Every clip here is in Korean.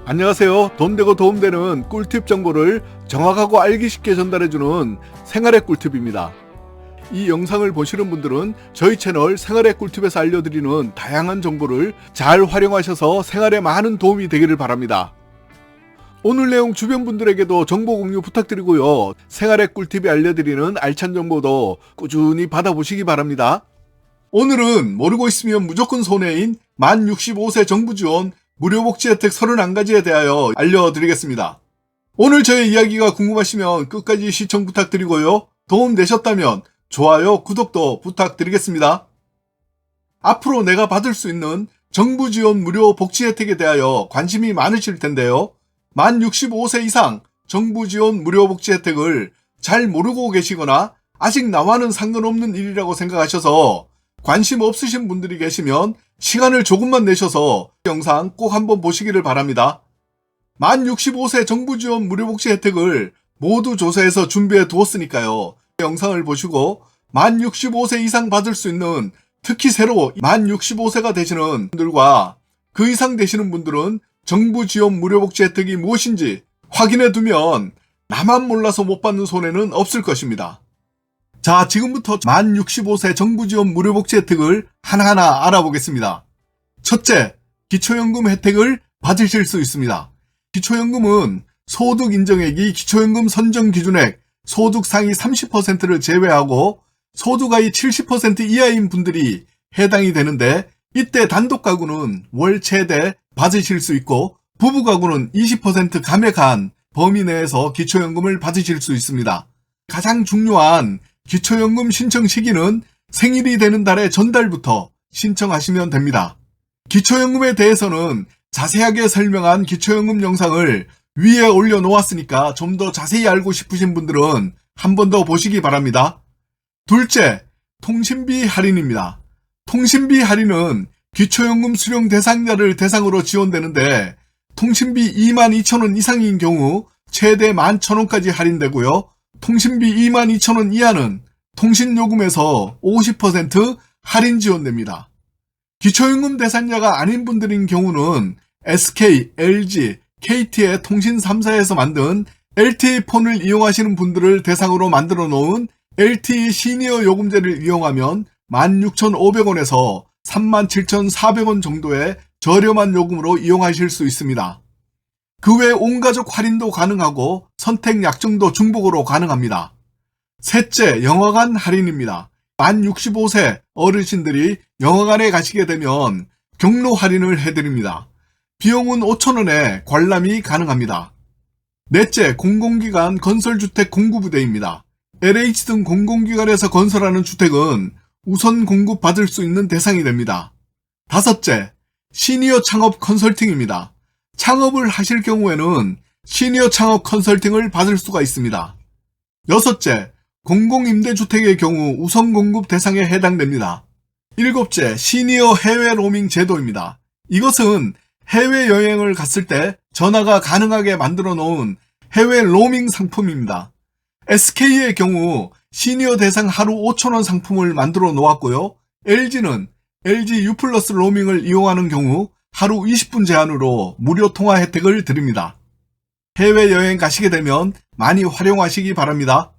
안녕하세요. 돈되고 도움되는 꿀팁 정보를 정확하고 알기 쉽게 전달해주는 생활의 꿀팁입니다. 이 영상을 보시는 분들은 저희 채널 생활의 꿀팁에서 알려드리는 다양한 정보를 잘 활용하셔서 생활에 많은 도움이 되기를 바랍니다. 오늘 내용 주변 분들에게도 정보 공유 부탁드리고요. 생활의 꿀팁이 알려드리는 알찬 정보도 꾸준히 받아보시기 바랍니다. 오늘은 모르고 있으면 무조건 손해인 만 65세 정부 지원 무료 복지 혜택 31가지에 대하여 알려드리겠습니다. 오늘 저의 이야기가 궁금하시면 끝까지 시청 부탁드리고요. 도움되셨다면 좋아요, 구독도 부탁드리겠습니다. 앞으로 내가 받을 수 있는 정부 지원 무료 복지 혜택에 대하여 관심이 많으실 텐데요. 만 65세 이상 정부 지원 무료 복지 혜택을 잘 모르고 계시거나 아직 나와는 상관없는 일이라고 생각하셔서 관심 없으신 분들이 계시면 시간을 조금만 내셔서 영상 꼭 한번 보시기를 바랍니다. 만 65세 정부 지원 무료 복지 혜택을 모두 조사해서 준비해 두었으니까요. 영상을 보시고 만 65세 이상 받을 수 있는, 특히 새로 만 65세가 되시는 분들과 그 이상 되시는 분들은 정부 지원 무료 복지 혜택이 무엇인지 확인해 두면 나만 몰라서 못 받는 손해는 없을 것입니다. 자, 지금부터 만 65세 정부 지원 무료 복지 혜택을 하나하나 알아보겠습니다. 첫째, 기초연금 혜택을 받으실 수 있습니다. 기초연금은 소득 인정액이 기초연금 선정 기준액 소득 상위 30%를 제외하고 소득 하위 70% 이하인 분들이 해당이 되는데, 이때 단독 가구는 월 최대 받으실 수 있고 부부 가구는 20% 감액한 범위 내에서 기초연금을 받으실 수 있습니다. 가장 중요한 기초연금 신청 시기는 생일이 되는 달의 전달부터 신청하시면 됩니다. 기초연금에 대해서는 자세하게 설명한 기초연금 영상을 위에 올려놓았으니까 좀 더 자세히 알고 싶으신 분들은 한 번 더 보시기 바랍니다. 둘째, 통신비 할인입니다. 통신비 할인은 기초연금 수령 대상자를 대상으로 지원되는데, 통신비 22,000원 이상인 경우 최대 11,000원까지 할인되고요. 통신비 22,000원 이하는 통신요금에서 50% 할인 지원됩니다. 기초연금 대상자가 아닌 분들인 경우는 SK, LG, KT의 통신 3사에서 만든 LTE폰을 이용하시는 분들을 대상으로 만들어 놓은 LTE 시니어 요금제를 이용하면 16,500원에서 37,400원 정도의 저렴한 요금으로 이용하실 수 있습니다. 그 외 온가족 할인도 가능하고 선택 약정도 중복으로 가능합니다. 셋째, 영화관 할인입니다. 만 65세 어르신들이 영화관에 가시게 되면 경로 할인을 해드립니다. 비용은 5,000원에 관람이 가능합니다. 넷째, 공공기관 건설주택 공급부대입니다. LH 등 공공기관에서 건설하는 주택은 우선 공급받을 수 있는 대상이 됩니다. 다섯째, 시니어 창업 컨설팅입니다. 창업을 하실 경우에는 시니어 창업 컨설팅을 받을 수가 있습니다. 여섯째, 공공임대주택의 경우 우선 공급 대상에 해당됩니다. 일곱째, 시니어 해외 로밍 제도입니다. 이것은 해외여행을 갔을 때 전화가 가능하게 만들어 놓은 해외 로밍 상품입니다. SK의 경우 시니어 대상 하루 5,000원 상품을 만들어 놓았고요. LG는 LG U 플러스 로밍을 이용하는 경우 하루 20분 제한으로 무료 통화 혜택을 드립니다. 해외여행 가시게 되면 많이 활용하시기 바랍니다.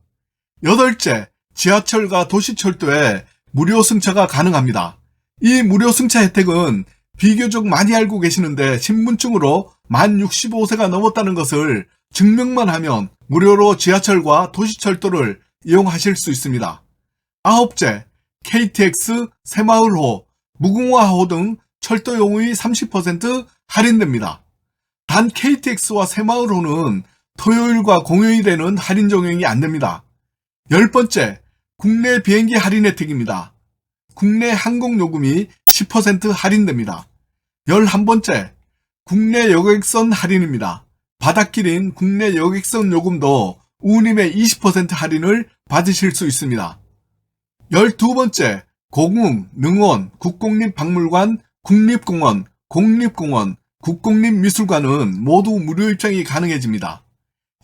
여덟째, 지하철과 도시철도에 무료 승차가 가능합니다. 이 무료 승차 혜택은 비교적 많이 알고 계시는데 신분증으로 만 65세가 넘었다는 것을 증명만 하면 무료로 지하철과 도시철도를 이용하실 수 있습니다. 아홉째, KTX, 새마을호, 무궁화호 등 철도용의 30% 할인됩니다. 단 KTX와 새마을호는 토요일과 공휴일에는 할인 적용이 안됩니다. 10번째, 국내 비행기 할인 혜택입니다. 국내 항공요금이 10% 할인됩니다. 11번째, 국내 여객선 할인입니다. 바닷길인 국내 여객선 요금도 우님의 20% 할인을 받으실 수 있습니다. 12번째, 공웅, 능원, 국공립박물관, 국립공원, 공립공원, 국공립미술관은 모두 무료 입장이 가능해집니다.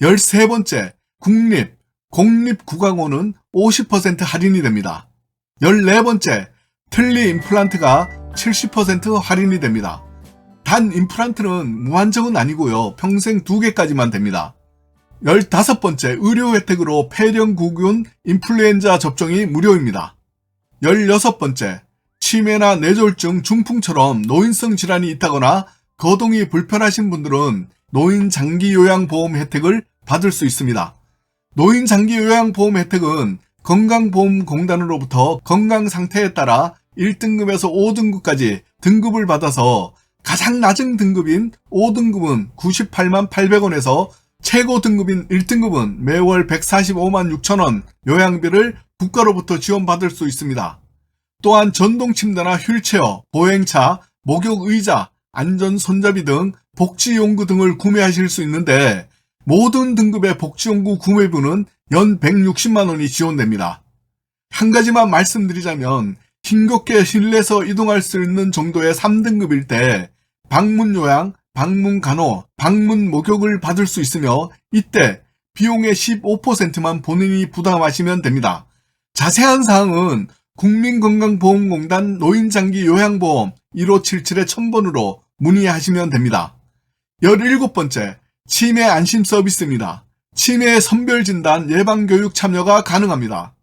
13번째, 국립, 공립국악원은 50% 할인이 됩니다. 14번째, 틀니 임플란트가 70% 할인이 됩니다. 단 임플란트는 무한정은 아니고요. 평생 2개까지만 됩니다. 15번째, 의료 혜택으로 폐렴구균 인플루엔자 접종이 무료입니다. 16번째, 치매나 뇌졸중, 중풍처럼 노인성 질환이 있다거나 거동이 불편하신 분들은 노인 장기 요양보험 혜택을 받을 수 있습니다. 노인 장기 요양보험 혜택은 건강보험공단으로부터 건강 상태에 따라 1등급에서 5등급까지 등급을 받아서 가장 낮은 등급인 5등급은 98만 800원에서 최고 등급인 1등급은 매월 145만 6천원 요양비를 국가로부터 지원받을 수 있습니다. 또한 전동침대나 휠체어, 보행차, 목욕의자, 안전손잡이 등 복지용구 등을 구매하실 수 있는데 모든 등급의 복지용구 구매비는 연 160만원이 지원됩니다. 한 가지만 말씀드리자면 힘겹게 실내에서 이동할 수 있는 정도의 3등급일 때 방문요양, 방문간호, 방문목욕을 받을 수 있으며 이때 비용의 15%만 본인이 부담하시면 됩니다. 자세한 사항은 국민건강보험공단 노인장기요양보험 1577-1000번으로 문의하시면 됩니다. 17번째, 치매 안심 서비스입니다. 치매 선별진단 예방교육 참여가 가능합니다.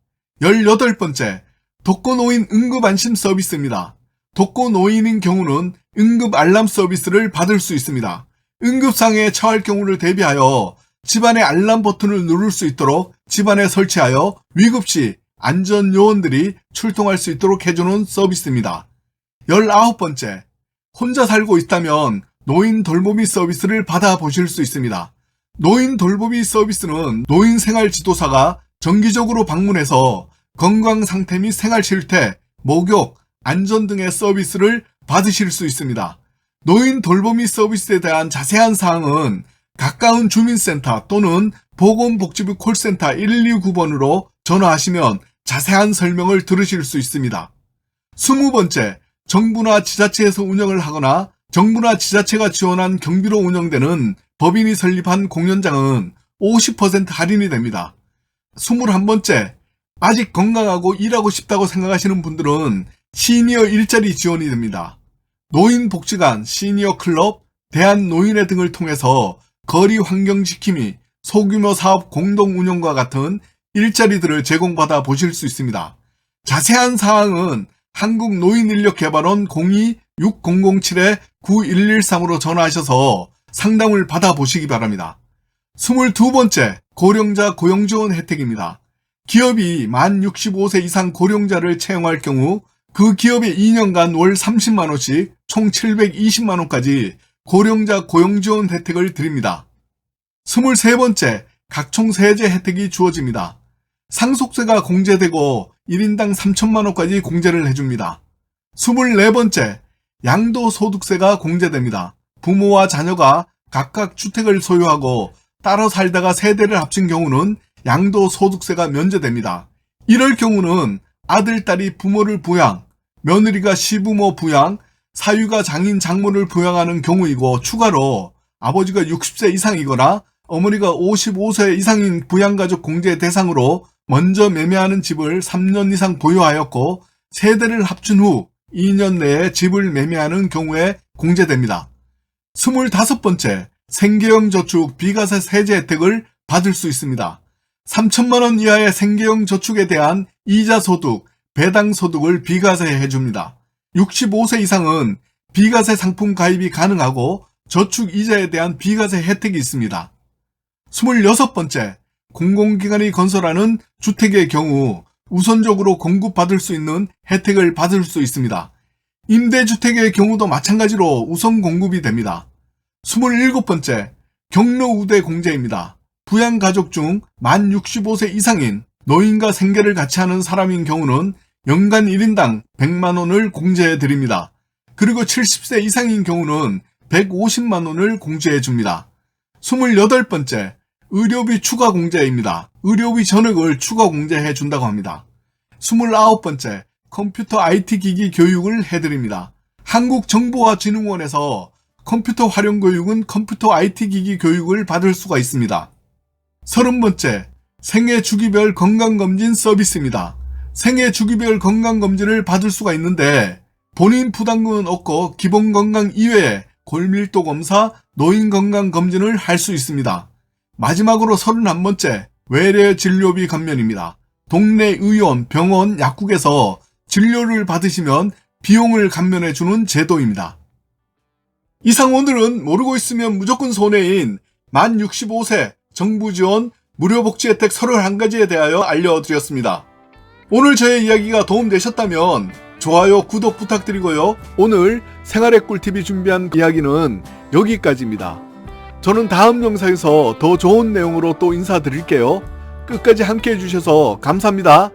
18번째, 독거노인 응급안심 서비스입니다. 독거노인인 경우는 응급 알람 서비스를 받을 수 있습니다. 응급상해에 처할 경우를 대비하여 집안의 알람 버튼을 누를 수 있도록 집안에 설치하여 위급시 안전요원들이 출동할 수 있도록 해주는 서비스입니다. 19번째, 혼자 살고 있다면 노인 돌보미 서비스를 받아보실 수 있습니다. 노인 돌보미 서비스는 노인 생활 지도사가 정기적으로 방문해서 건강 상태 및 생활 실태, 목욕, 안전 등의 서비스를 받으실 수 있습니다. 노인 돌보미 서비스에 대한 자세한 사항은 가까운 주민센터 또는 보건복지부 콜센터 129번으로 전화하시면 자세한 설명을 들으실 수 있습니다. 20번째, 정부나 지자체에서 운영을 하거나 정부나 지자체가 지원한 경비로 운영되는 법인이 설립한 공연장은 50% 할인이 됩니다. 21번째, 아직 건강하고 일하고 싶다고 생각하시는 분들은 시니어 일자리 지원이 됩니다. 노인복지관, 시니어클럽, 대한노인회 등을 통해서 거리 환경지킴이, 소규모 사업 공동운영과 같은 일자리들을 제공받아 보실 수 있습니다. 자세한 사항은 한국노인인력개발원 02-6007-9113으로 전화하셔서 상담을 받아보시기 바랍니다. 22번째, 고령자 고용지원 혜택입니다. 기업이 만 65세 이상 고령자를 채용할 경우 그 기업에 2년간 월 30만원씩 총 720만원까지 고령자 고용지원 혜택을 드립니다. 23번째, 각종 세제 혜택이 주어집니다. 상속세가 공제되고 1인당 3천만원까지 공제를 해줍니다. 24번째, 양도소득세가 공제됩니다. 부모와 자녀가 각각 주택을 소유하고 따로 살다가 세대를 합친 경우는 양도소득세가 면제됩니다. 이럴 경우는 아들, 딸이 부모를 부양, 며느리가 시부모 부양, 사위가 장인, 장모를 부양하는 경우이고 추가로 아버지가 60세 이상이거나 어머니가 55세 이상인 부양가족 공제 대상으로 먼저 매매하는 집을 3년 이상 보유하였고 세대를 합친 후 2년 내에 집을 매매하는 경우에 공제됩니다. 25번째, 생계형 저축 비과세 세제 혜택을 받을 수 있습니다. 3천만원 이하의 생계형 저축에 대한 이자 소득, 배당 소득을 비과세해 줍니다. 65세 이상은 비과세 상품 가입이 가능하고 저축 이자에 대한 비과세 혜택이 있습니다. 26번째, 공공기관이 건설하는 주택의 경우 우선적으로 공급받을 수 있는 혜택을 받을 수 있습니다. 임대주택의 경우도 마찬가지로 우선 공급이 됩니다. 27번째, 경로우대 공제입니다. 부양가족 중 만 65세 이상인 노인과 생계를 같이 하는 사람인 경우는 연간 1인당 100만원을 공제해 드립니다. 그리고 70세 이상인 경우는 150만원을 공제해 줍니다. 28번째, 의료비 추가 공제입니다. 의료비 전액을 추가 공제해 준다고 합니다. 29번째, 컴퓨터 IT 기기 교육을 해드립니다. 한국정보화진흥원에서 컴퓨터 활용 교육은 컴퓨터 IT 기기 교육을 받을 수가 있습니다. 30번째, 생애 주기별 건강검진 서비스입니다. 생애 주기별 건강검진을 받을 수가 있는데 본인 부담금은 없고 기본건강 이외에 골밀도 검사, 노인건강검진을 할 수 있습니다. 마지막으로 31번째, 외래 진료비 감면입니다. 동네 의원, 병원, 약국에서 진료를 받으시면 비용을 감면해주는 제도입니다. 이상 오늘은 모르고 있으면 무조건 손해인 만 65세 정부 지원 무료 복지 혜택 31가지에 대하여 알려드렸습니다. 오늘 저의 이야기가 도움되셨다면 좋아요, 구독 부탁드리고요. 오늘 생활의 꿀팁이 준비한 이야기는 여기까지입니다. 저는 다음 영상에서 더 좋은 내용으로 또 인사드릴게요. 끝까지 함께 해주셔서 감사합니다.